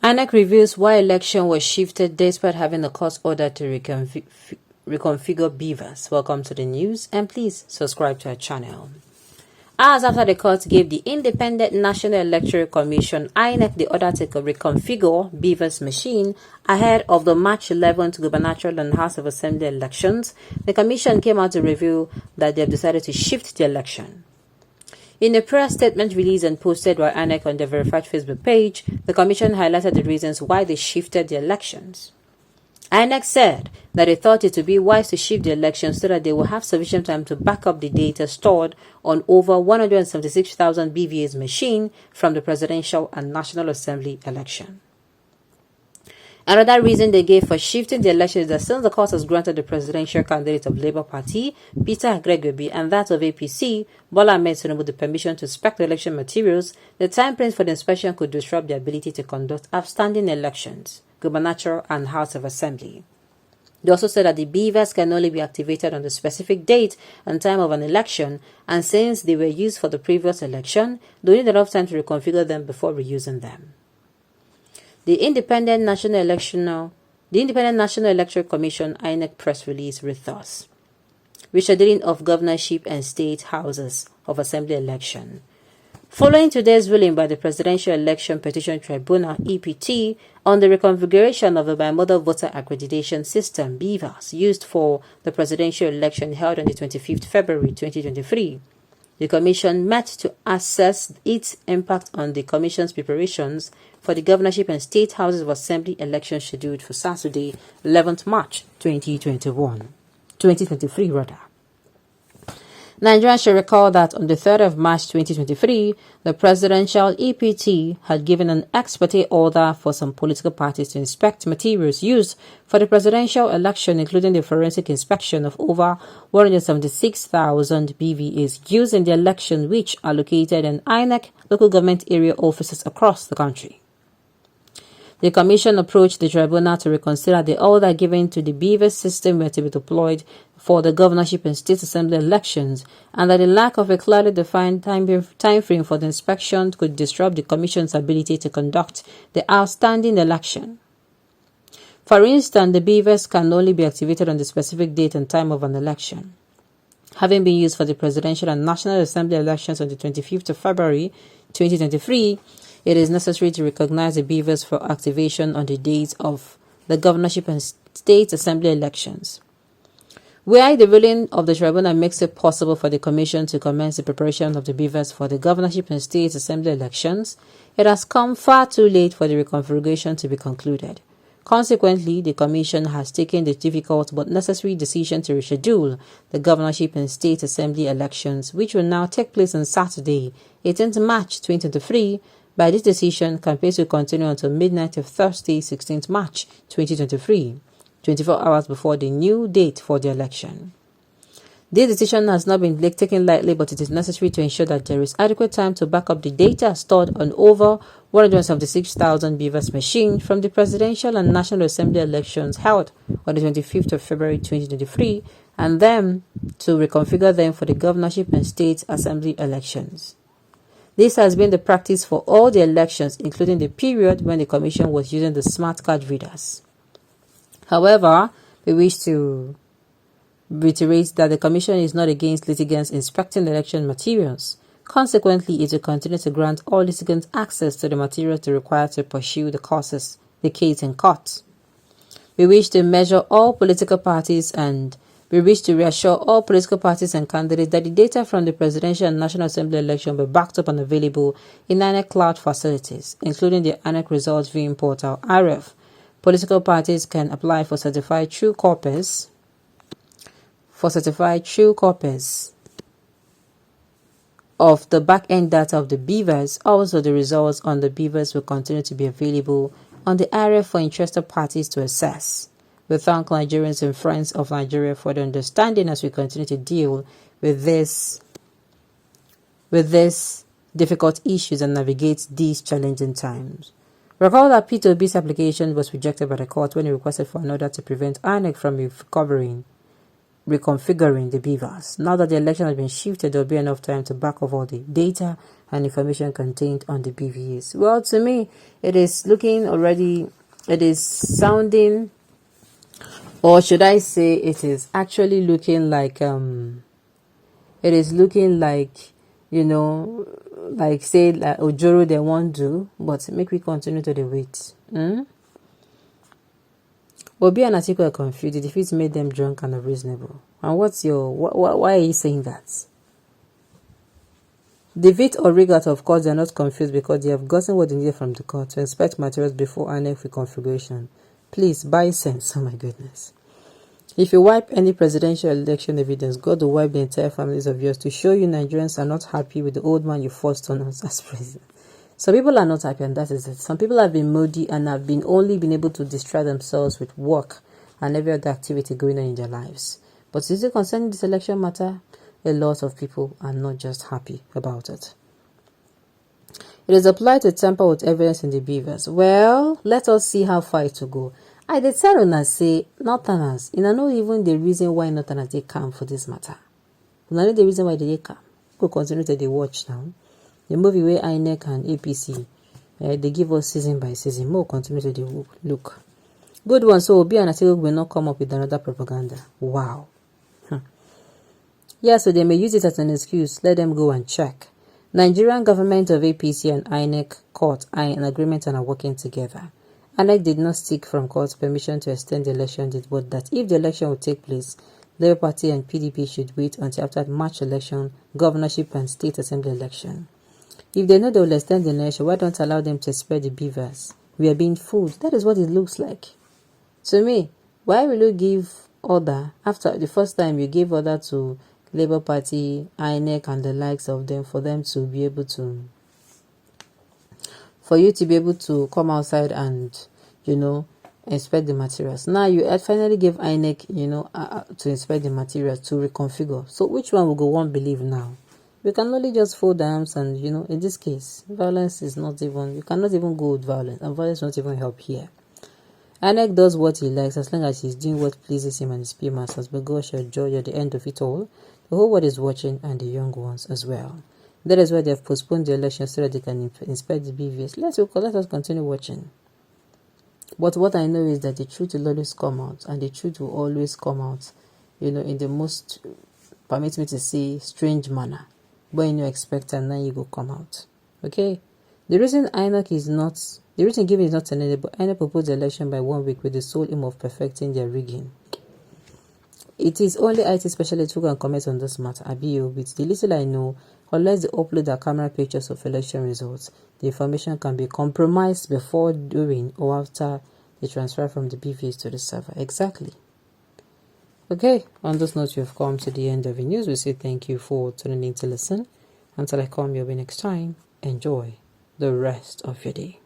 Inec reveals why election was shifted despite having a court order to reconfigure Bvas. Welcome to the news, and please subscribe to our channel. Hours after the court gave the Independent National Electoral Commission (INEC) the order to reconfigure Bvas machine ahead of the March 11th gubernatorial and House of Assembly elections, the commission came out to reveal that they have decided to shift the election. In a press statement released and posted by INEC on their verified Facebook page, the commission highlighted the reasons why they shifted the elections. INEC said that they thought it would be wise to shift the elections so that they will have sufficient time to back up the data stored on over 176,000 Bvas machine from the presidential and National Assembly election. Another reason they gave for shifting the election is that since the court has granted the presidential candidate of Labour Party, Peter Agregobi, and that of APC, Bola Ahmed Tinubu, the permission to inspect the election materials, the time frames for the inspection could disrupt the ability to conduct outstanding elections, gubernatorial and House of Assembly. They also said that the Bvas can only be activated on the specific date and time of an election, and since they were used for the previous election, they need enough time to reconfigure them before reusing them. The Independent National Electoral Commission (INEC) press release read thus: Rescheduling of governorship and state houses of assembly election. Following today's ruling by the Presidential Election Petition Tribunal (EPT) on the reconfiguration of the bimodal voter accreditation system (Bvas) used for the presidential election held on the 25th February 2023, the Commission met to assess its impact on the Commission's preparations for the governorship and state houses of assembly election scheduled for Saturday, 11th March 2023 rather. Nigerians should recall that on the 3rd of March 2023, the presidential EPT had given an ex parte order for some political parties to inspect materials used for the presidential election, including the forensic inspection of over 176,000 Bvas used in the election, which are located in INEC local government area offices across the country. The Commission approached the tribunal to reconsider the order given to the Bvas system were to be deployed for the governorship and state assembly elections, and that the lack of a clearly defined time frame for the inspection could disrupt the Commission's ability to conduct the outstanding election. For instance, the Bvas can only be activated on the specific date and time of an election. Having been used for the presidential and National Assembly elections on the 25th of February 2023, it is necessary to recognize the Bvas for activation on the dates of the governorship and state assembly elections. Where the ruling of the tribunal makes it possible for the Commission to commence the preparation of the Bvas for the governorship and state assembly elections, it has come far too late for the reconfiguration to be concluded. Consequently, the Commission has taken the difficult but necessary decision to reschedule the governorship and state assembly elections, which will now take place on Saturday, 18th March 2023. By this decision, campaigns will continue until midnight of Thursday, 16th March 2023, 24 hours before the new date for the election. This decision has not been taken lightly, but it is necessary to ensure that there is adequate time to back up the data stored on over 176,000 Bvas machines from the presidential and National Assembly elections held on the 25th of February 2023, and then to reconfigure them for the governorship and state assembly elections. This has been the practice for all the elections, including the period when the Commission was using the smart card readers. However, we wish to reiterate that the Commission is not against litigants inspecting election materials. Consequently, it will continue to grant all litigants access to the materials they require to pursue the case in court. We wish to reassure all political parties and candidates that the data from the presidential and National Assembly election will be backed up and available in INEC cloud facilities, including the INEC results viewing portal (IREV). Political parties can apply for certified true copies of the back-end data of the Bvas. Also, the results on the Bvas will continue to be available on the IREV for interested parties to access. We thank Nigerians and friends of Nigeria for their understanding as we continue to deal with these difficult issues and navigate these challenging times. Recall that Peter Obi's application was rejected by the court when he requested for an order to prevent INEC from recovering reconfiguring the Bvas. Now that the election has been shifted, there will be enough time to back off all the data and information contained on the Bvas. Well, to me, it is looking already, it is sounding, or should I say, it is actually looking like, it is looking like, like say, like Ojoro they won't do, but make we continue to the wait. Obi and Atiku are confused. The defeat made them drunk and unreasonable. And what's your, why are you saying that? David or Rigat, of course, they are not confused because they have gotten what they needed from the court to inspect materials before Inec reconfiguration. Please, buy sense. Oh my goodness. If you wipe any presidential election evidence, God will wipe the entire families of yours to show you Nigerians are not happy with the old man you forced on us as president. Some people are not happy, and that is it. Some people have been moody and have only been able to distract themselves with work and every other activity going on in their lives. But is it concerning this election matter? A lot of people are not just happy about it. It is applied to tamper with evidence in the Bvas. Well, let us see how far it will go. I did tell una say Northerners, I know even the reason why Northerners they come for this matter. I know the reason why they come. We'll continue to watch now. The movie where Inec and APC, they give us season by season. More continue to look. Good one. So Obi and Atiku will not come up with another propaganda. Wow. Yeah, so they may use it as an excuse. Let them go and check. Nigerian government of APC and Inec court are in agreement and are working together. Inec did not seek from court permission to extend the election date, but that if the election would take place, Labour Party and PDP should wait until after March election, governorship and state assembly election. If they know they will extend the election, why don't allow them to spread the Bvas? We are being fooled. That is what it looks like. To me, why will you give order after the first time you gave order to Labour Party, Inec and the likes of them for them to be able to, for you to be able to come outside and, inspect the materials. Now you finally gave Inec, to inspect the materials, to reconfigure. So which one will go one believe now? We can only just fold arms and, in this case, violence is not even, you cannot even go with violence, and violence won't even help here. Inec does what he likes as long as he's doing what pleases him and his P-masters, but God shall judge at the end of it all. The whole world is watching and the young ones as well. That is why they have postponed the election so that they can inspect the Bvas. Let us continue watching. But what I know is that the truth will always come out, and the truth will always come out, in the most, permit me to say, strange manner. When you expect and then you go come out. Okay? The reason Inec is not, the reason given is not tenable, but Inec proposed the election by 1 week with the sole aim of perfecting their rigging. It is only IT specialists who can comment on this matter. With the little I know, unless they upload their camera pictures of election results, the information can be compromised before, during, or after the transfer from the Bvas to the server. Exactly. Okay, on this note, you've come to the end of the news. We say thank you for tuning in to listen. Until I come your way next time, enjoy the rest of your day.